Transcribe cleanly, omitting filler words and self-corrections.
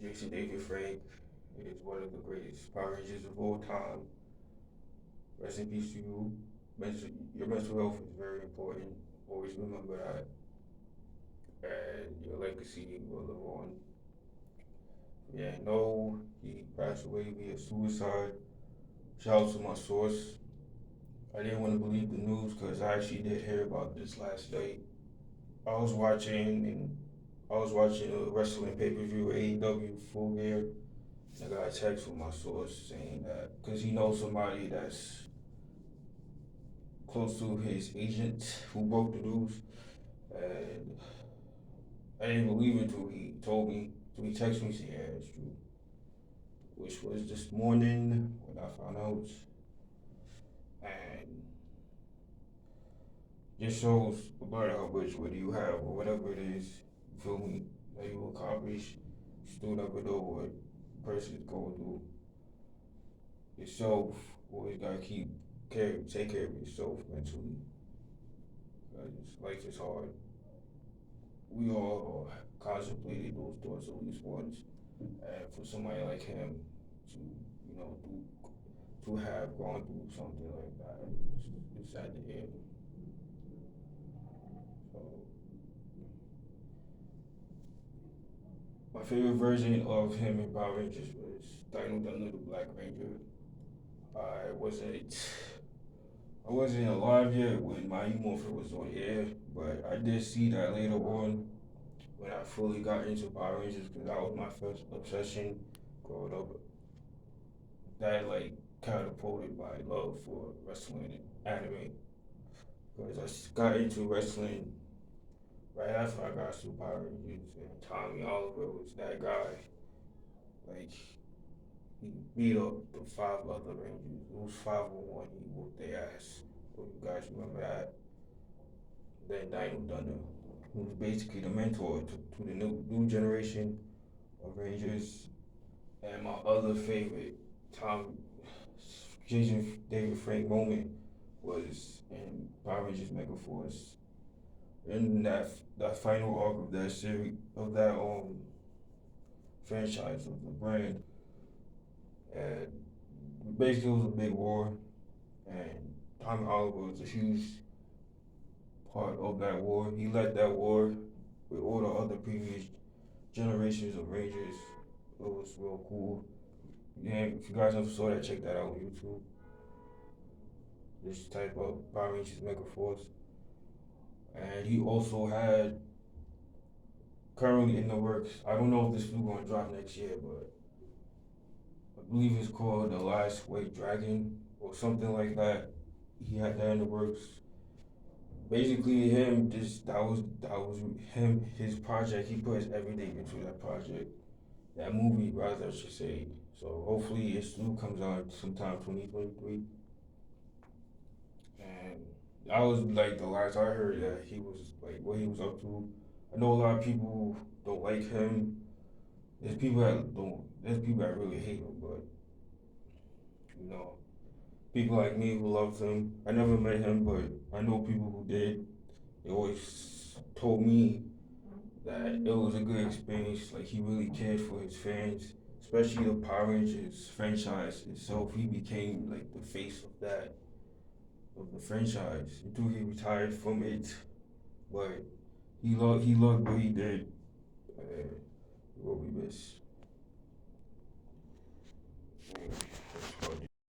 Jason David Frank is one of the greatest Power Rangers of all time. Rest in peace to you. Your mental health is very important. Always remember that. And your legacy will live on. Yeah, no, he passed away via suicide. Shout out to my source. I didn't want to believe the news because I actually did hear about this last night. I was watching and I was watching a wrestling pay per view AEW Full Gear. I got a text from my source saying that because he knows somebody that's close to his agent who broke the news, and I didn't believe it until he told me. So he texted me saying, "Yeah, it's true," which was this morning when I found out, and just shows no matter how much whether you have or whatever it is, you feel me, that you accomplish, you still never know what a person is going through. Yourself, always gotta take care of yourself mentally. Life is hard. We all contemplated those thoughts at least once. And for somebody like him to, to have gone through something like that, it's sad to hear. So, my favorite version of him in Power Rangers was Dino Thunder, the Black Ranger. I wasn't I wasn't alive yet when my morph was on air, but I did see that later on when I fully got into Power Rangers because that was my first obsession growing up. That like catapulted my love for wrestling and anime because I got into wrestling right after I got to Power Rangers and Tommy Oliver was that guy. Like he beat up the five other Rangers. It was 5-on-1. He whooped their ass. So you guys remember that? Then Dino Thunder, who was basically the mentor to the new generation of Rangers. And my other favorite Tom Jason David Frank moment was in Power Rangers Mega Force. In that final arc of that series of that franchise of the brand, and basically it was a big war, and Tommy Oliver was a huge part of that war. He led that war with all the other previous generations of Rangers. It was real cool. Yeah, if you guys never saw that, check that out on YouTube. This type of Power Rangers Mega Force. And he also had currently in the works. I don't know if this is gonna drop next year, but I believe it's called The Last White Dragon or something like that. He had that in the works. Basically, him just that was him his project. He put his everything into that project, that movie rather I should say. So hopefully it still comes out sometime 2023. And I was like the last I heard that he was like what he was up to. I know a lot of people don't like him. There's people that don't. There's people that really hate him, but you know, people like me who loved him. I never met him, but I know people who did. They always told me that it was a good experience. Like he really cared for his fans, especially the Power Rangers franchise itself. He became like the face of the franchise until he retired from it. But he loved what he did. What we miss.